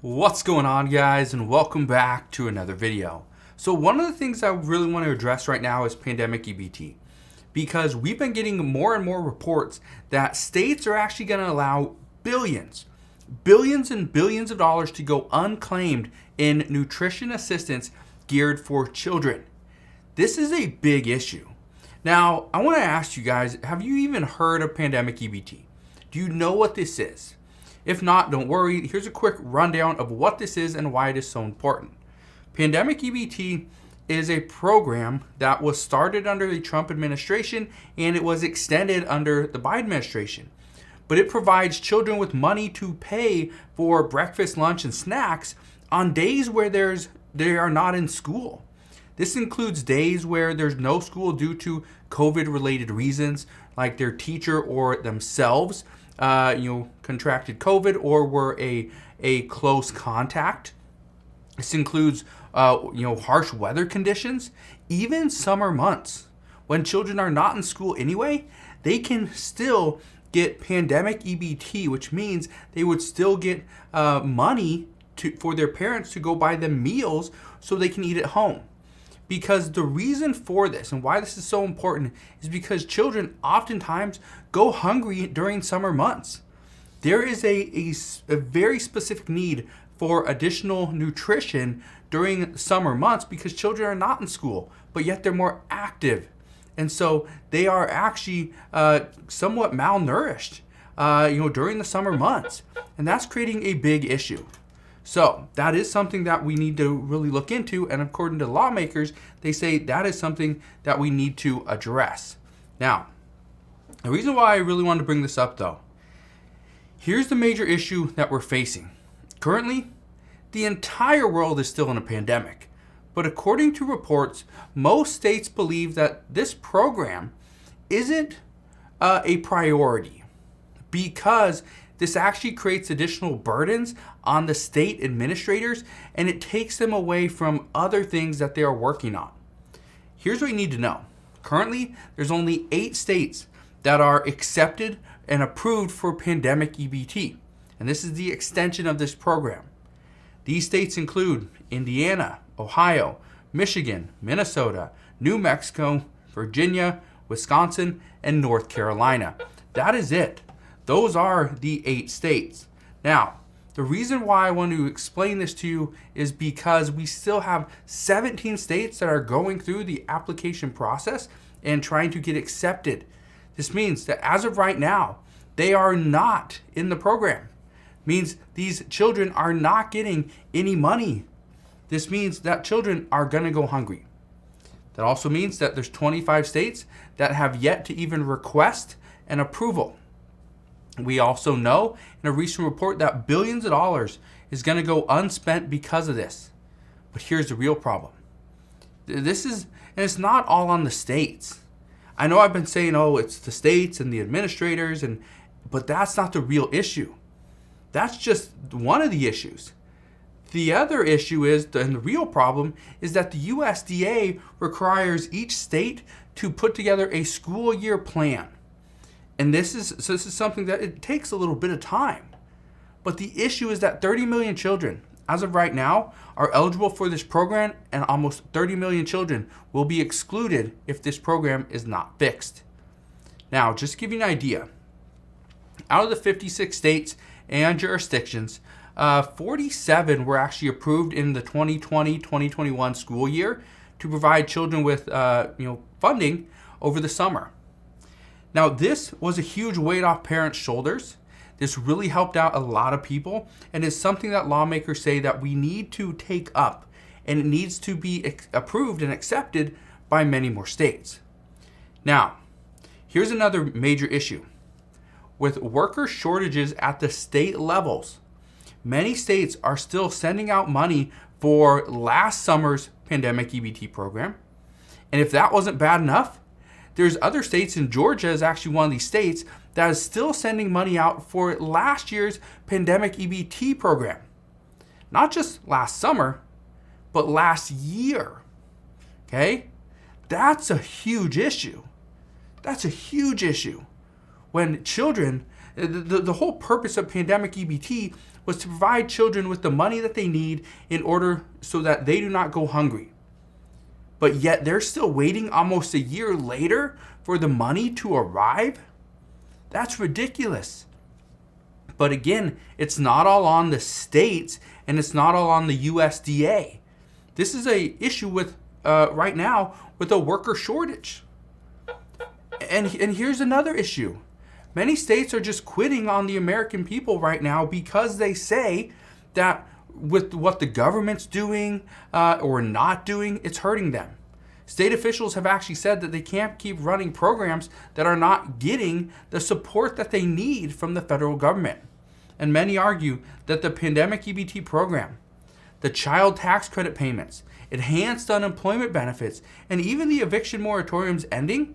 What's going on, guys, and welcome back to another video. So one of the things I really want to address right now is Pandemic EBT, because we've been getting more and more reports that states are actually going to allow billions and billions of dollars to go unclaimed in nutrition assistance geared for children. This is a big issue. Now, I want to ask you guys, have you even heard of Pandemic EBT? Do you know what this is? If not, don't worry. Here's a quick rundown of what this is and why it is so important. Pandemic EBT is a program that was started under the Trump administration and it was extended under the Biden administration. But it provides children with money to pay for breakfast, lunch, and snacks on days where they are not in school. This includes days where there's no school due to COVID-related reasons, like their teacher or themselves contracted COVID or were a close contact. This includes harsh weather conditions, even summer months. When children are not in school anyway, they can still get Pandemic EBT, which means they would still get money for their parents to go buy them meals so they can eat at home. Because the reason for this and why this is so important is because children oftentimes go hungry during summer months. There is a very specific need for additional nutrition during summer months because children are not in school, but yet they're more active. And so they are actually somewhat malnourished during the summer months. And that's creating a big issue. So that is something that we need to really look into, and according to lawmakers, they say that is something that we need to address. Now, the reason why I really wanted to bring this up though, here's the major issue that we're facing. Currently, the entire world is still in a pandemic, but according to reports, most states believe that this program isn't a priority because this actually creates additional burdens on the state administrators and it takes them away from other things that they are working on. Here's what you need to know. Currently, there's only 8 states that are accepted and approved for Pandemic EBT. And this is the extension of this program. These states include Indiana, Ohio, Michigan, Minnesota, New Mexico, Virginia, Wisconsin, and North Carolina. That is it. Those are the 8 states. Now, the reason why I want to explain this to you is because we still have 17 states that are going through the application process and trying to get accepted. This means that as of right now, they are not in the program. It means these children are not getting any money. This means that children are going to go hungry. That also means that there's 25 states that have yet to even request an approval. We also know in a recent report that billions of dollars is going to go unspent because of this. But here's the real problem. And it's not all on the states. I know I've been saying, it's the states and the administrators, but that's not the real issue. That's just one of the issues. The other issue and the real problem is that the USDA requires each state to put together a school year plan. And this is something that it takes a little bit of time. But the issue is that 30 million children, as of right now, are eligible for this program, and almost 30 million children will be excluded if this program is not fixed. Now, just to give you an idea, out of the 56 states and jurisdictions, 47 were actually approved in the 2020-2021 school year to provide children with funding over the summer. Now, this was a huge weight off parents' shoulders. This really helped out a lot of people, and is something that lawmakers say that we need to take up, and it needs to be approved and accepted by many more states. Now, here's another major issue. With worker shortages at the state levels, many states are still sending out money for last summer's Pandemic EBT program. And if that wasn't bad enough, there's other states, and Georgia is actually one of these states that is still sending money out for last year's Pandemic EBT program. Not just last summer, but last year. Okay? That's a huge issue. That's a huge issue. When children, the whole purpose of Pandemic EBT was to provide children with the money that they need in order so that they do not go hungry. But yet they're still waiting almost a year later for the money to arrive? That's ridiculous. But again, it's not all on the states and it's not all on the USDA. This is an issue with right now with a worker shortage. And here's another issue. Many states are just quitting on the American people right now because they say that with what the government's doing or not doing, it's hurting them. State officials have actually said that they can't keep running programs that are not getting the support that they need from the federal government. And many argue that the Pandemic EBT program, the child tax credit payments, enhanced unemployment benefits, and even the eviction moratoriums ending,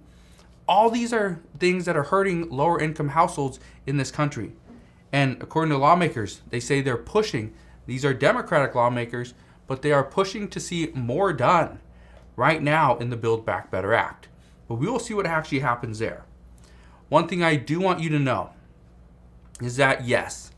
all these are things that are hurting lower income households in this country. And according to lawmakers, they say they're pushing, these are Democratic lawmakers, but they are pushing to see more done right now in the Build Back Better Act. But we will see what actually happens there. One thing I do want you to know is that yes,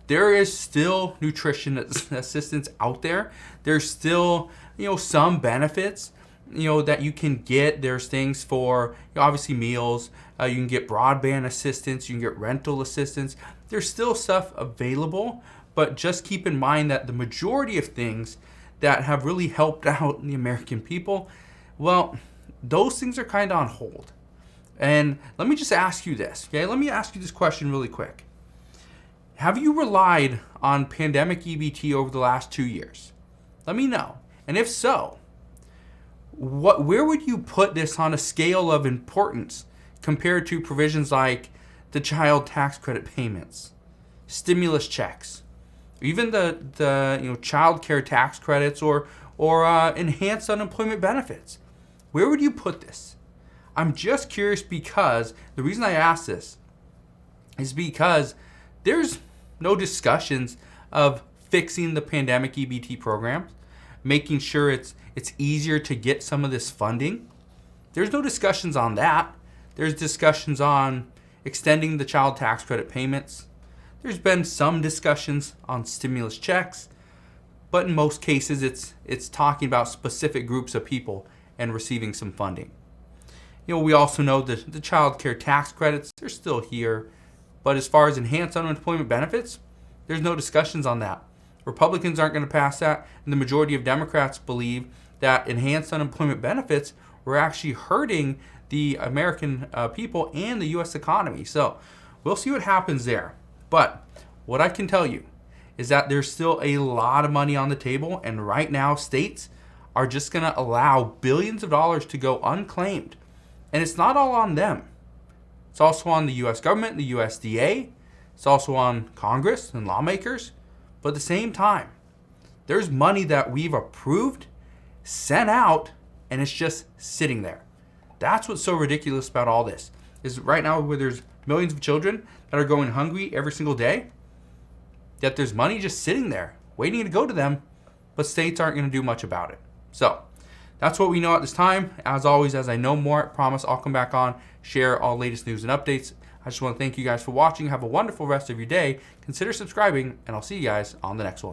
there is still nutrition assistance out there. There's still, some benefits, that you can get. There's things for, obviously meals. You can get broadband assistance. You can get rental assistance. There's still stuff available, but just keep in mind that the majority of things that have really helped out the American people, well, those things are kind of on hold. And let me just ask you this, okay? Let me ask you this question really quick. Have you relied on Pandemic EBT over the last 2 years? Let me know. And if so, where would you put this on a scale of importance compared to provisions like the child tax credit payments, stimulus checks, even the child care tax credits or enhanced unemployment benefits? Where would you put this? I'm just curious because the reason I ask this is because there's no discussions of fixing the Pandemic EBT programs, making sure it's easier to get some of this funding. There's no discussions on that. There's discussions on extending the child tax credit payments. There's been some discussions on stimulus checks, but in most cases it's talking about specific groups of people and receiving some funding. We also know that the child care tax credits, they're still here. But as far as enhanced unemployment benefits, there's no discussions on that. Republicans aren't going to pass that, and the majority of Democrats believe that enhanced unemployment benefits were actually hurting the American people and the U.S. economy. So we'll see what happens there. But what I can tell you is that there's still a lot of money on the table, and right now states are just going to allow billions of dollars to go unclaimed. And it's not all on them. It's also on the U.S. government, the USDA. It's also on Congress and lawmakers. But at the same time, there's money that we've approved, sent out, and it's just sitting there. That's what's so ridiculous about all this. Is right now where there's millions of children that are going hungry every single day, that there's money just sitting there, waiting to go to them, but states aren't going to do much about it. So that's what we know at this time. As always, as I know more, I promise I'll come back on, share all latest news and updates. I just want to thank you guys for watching. Have a wonderful rest of your day. Consider subscribing, and I'll see you guys on the next one.